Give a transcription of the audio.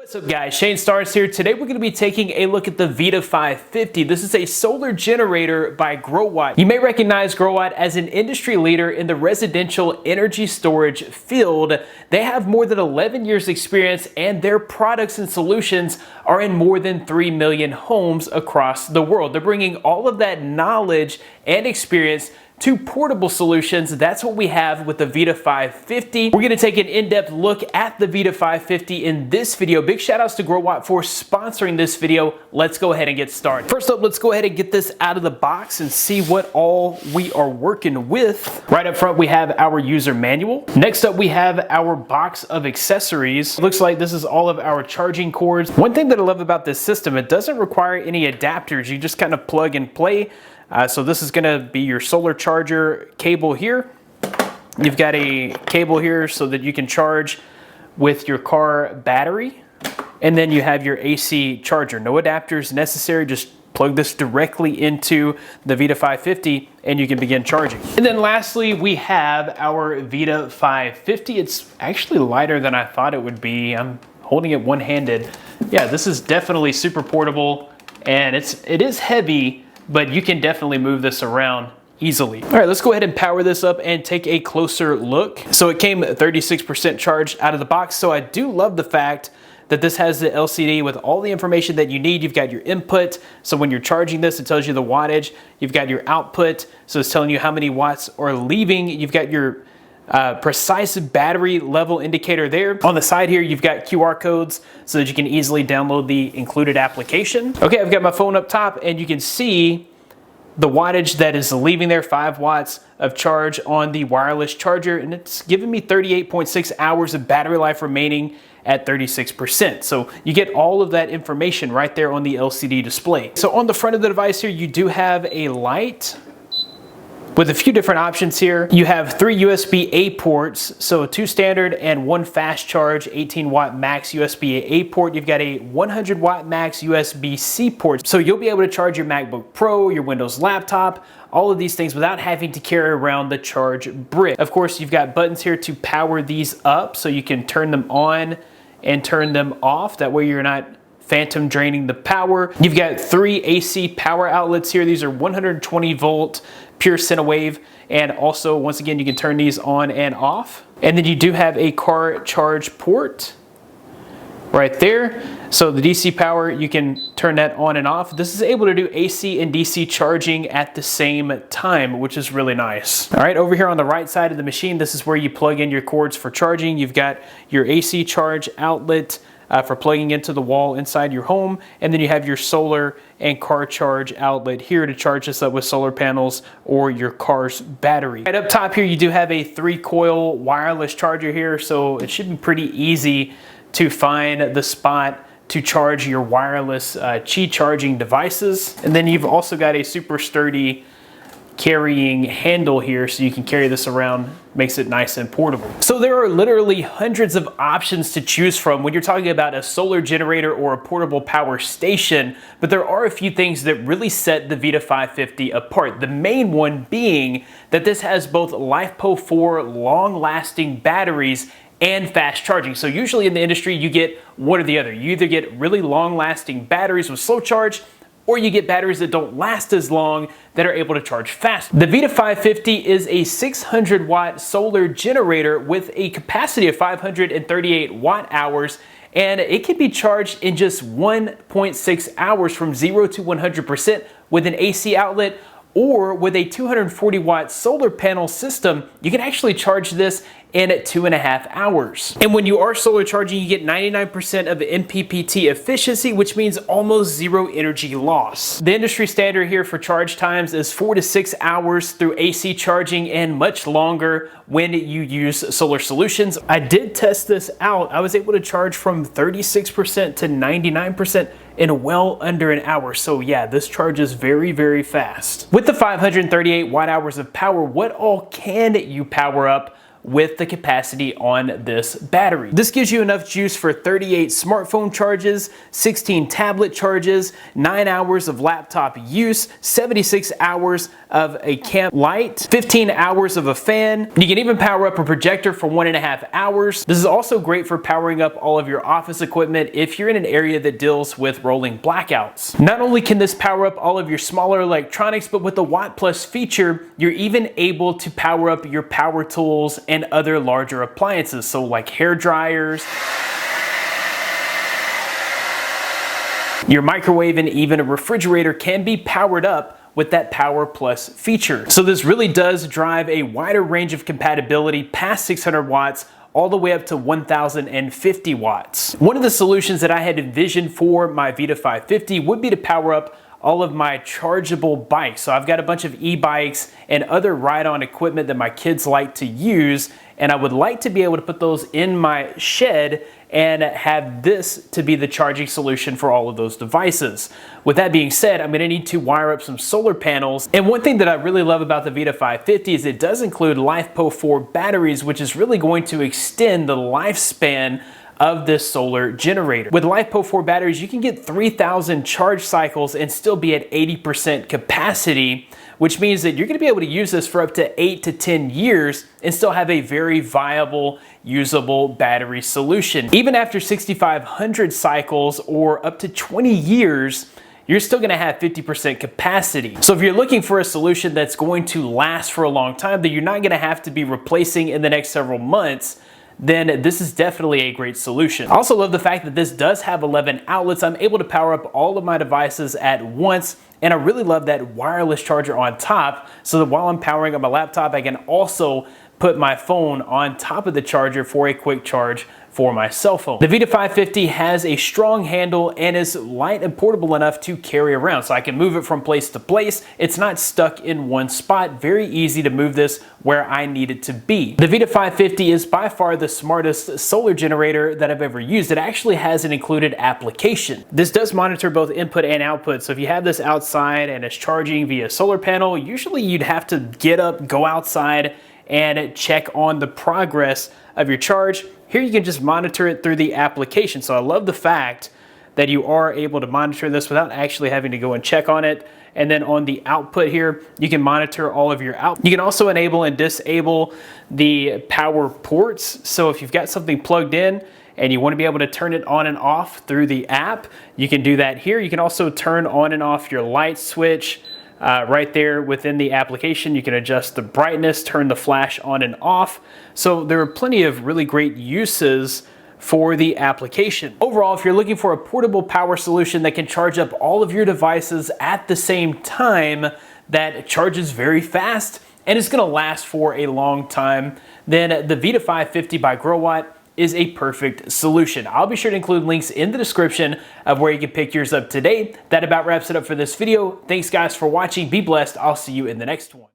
What's up guys, Shane Stars here. Today we're going to be taking a look at the VITA 550. This is a solar generator by Growatt. You may recognize Growatt as an industry leader in the residential energy storage field. They have more than 11 years experience and their products and solutions are in more than 3 million homes across the world. They're bringing all of that knowledge and experience to portable solutions. That's what we have with the VITA 550. We're gonna take an in-depth look at the VITA 550 in this video. Big shout outs to Growatt for sponsoring this video. Let's go ahead and get started. First up, let's go ahead and get this out of the box and see what all we are working with. Right up front, we have our user manual. Next up, we have our box of accessories. It looks like this is all of our charging cords. One thing that I love about this system, it doesn't require any adapters. You just kind of plug and play. So this is going to be your solar charger cable here. You've got a cable here so that you can charge with your car battery. And then you have your AC charger. No adapters necessary, just plug this directly into the VITA 550 and you can begin charging. And then lastly, we have our VITA 550. It's actually lighter than I thought it would be. I'm holding it one-handed. Yeah, this is definitely super portable and it is heavy, but you can definitely move this around easily. All right, let's go ahead and power this up and take a closer look. So it came 36% charged out of the box. So I do love the fact that this has the LCD with all the information that you need. You've got your input. So when you're charging this, it tells you the wattage. You've got your output. So it's telling you how many watts are leaving. You've got your precise battery level indicator there. On the side here, you've got QR codes so that you can easily download the included application. Okay, I've got my phone up top and you can see the wattage that is leaving there, 5 watts of charge on the wireless charger, and it's giving me 38.6 hours of battery life remaining at 36%. So you get all of that information right there on the LCD display. So on the front of the device here, you do have a light with a few different options here. You have 3 USB-A ports, so 2 standard and 1 fast charge 18 watt max USB-A port. You've got a 100 watt max USB-C port. So you'll be able to charge your MacBook Pro, your Windows laptop, all of these things without having to carry around the charge brick. Of course, you've got buttons here to power these up so you can turn them on and turn them off. That way you're not phantom draining the power. You've got 3 AC power outlets here. These are 120 volt pure Cinewave, and also once again you can turn these on and off. And then you do have a car charge port right there. So the DC power, you can turn that on and off. This is able to do AC and DC charging at the same time, which is really nice. All right, over here on the right side of the machine, this is where you plug in your cords for charging. You've got your AC charge outlet for plugging into the wall inside your home, and then you have your solar and car charge outlet here to charge this up with solar panels or your car's battery. Right up top here, you do have a 3-coil wireless charger here, so it should be pretty easy to find the spot to charge your wireless Qi charging devices. And then you've also got a super sturdy carrying handle here so you can carry this around. Makes it nice and portable. So there are literally hundreds of options to choose from when you're talking about a solar generator or a portable power station, but there are a few things that really set the VITA 550 apart. The main one being that this has both LiFePO4 long-lasting batteries and fast charging. So usually in the industry you get one or the other. You either get really long-lasting batteries with slow charge, or you get batteries that don't last as long that are able to charge fast. The VITA 550 is a 600 watt solar generator with a capacity of 538 watt hours, and it can be charged in just 1.6 hours from 0 to 100% with an AC outlet, or with a 240 watt solar panel system, you can actually charge this in 2.5 hours. And when you are solar charging, you get 99% of MPPT efficiency, which means almost 0 energy loss. The industry standard here for charge times is 4 to 6 hours through AC charging and much longer when you use solar solutions. I did test this out. I was able to charge from 36% to 99% in well under an hour. So yeah, this charges very, very fast. With the 538 watt hours of power, what all can you power up with the capacity on this battery. This gives you enough juice for 38 smartphone charges, 16 tablet charges, 9 hours of laptop use, 76 hours of a camp light, 15 hours of a fan. You can even power up a projector for 1.5 hours. This is also great for powering up all of your office equipment if you're in an area that deals with rolling blackouts. Not only can this power up all of your smaller electronics, but with the Watt Plus feature, you're even able to power up your power tools and other larger appliances, so like hair dryers, your microwave, and even a refrigerator can be powered up with that Power Plus feature. So this really does drive a wider range of compatibility past 600 watts all the way up to 1050 watts. One of the solutions that I had envisioned for my Vita 550 would be to power up all of my chargeable bikes. So I've got a bunch of e-bikes and other ride-on equipment that my kids like to use, and I would like to be able to put those in my shed and have this to be the charging solution for all of those devices. With that being said, I'm gonna need to wire up some solar panels. And one thing that I really love about the Vita 550 is it does include LiFePO4 batteries, which is really going to extend the lifespan of this solar generator. With LiFePO4 batteries, you can get 3,000 charge cycles and still be at 80% capacity, which means that you're gonna be able to use this for up to 8 to 10 years and still have a very viable, usable battery solution. Even after 6,500 cycles or up to 20 years, you're still gonna have 50% capacity. So if you're looking for a solution that's going to last for a long time, that you're not gonna have to be replacing in the next several months, then this is definitely a great solution. I also love the fact that this does have 11 outlets. I'm able to power up all of my devices at once, and I really love that wireless charger on top, so that while I'm powering up my laptop, I can also put my phone on top of the charger for a quick charge for my cell phone. The Vita 550 has a strong handle and is light and portable enough to carry around, so I can move it from place to place. It's not stuck in one spot. Very easy to move this where I need it to be. The Vita 550 is by far the smartest solar generator that I've ever used. It actually has an included application. This does monitor both input and output, so if you have this outside and it's charging via solar panel, usually you'd have to get up, go outside, and check on the progress of your charge. Here you can just monitor it through the application. So I love the fact that you are able to monitor this without actually having to go and check on it. And then on the output here, you can monitor all of your output. You can also enable and disable the power ports. So if you've got something plugged in and you want to be able to turn it on and off through the app, you can do that here. You can also turn on and off your light switch. Right there within the application, you can adjust the brightness, turn the flash on and off. So there are plenty of really great uses for the application. Overall, if you're looking for a portable power solution that can charge up all of your devices at the same time, that charges very fast and is gonna last for a long time, then the Vita 550 by Growatt is a perfect solution. I'll be sure to include links in the description of where you can pick yours up today. That about wraps it up for this video. Thanks guys for watching. Be blessed. I'll see you in the next one.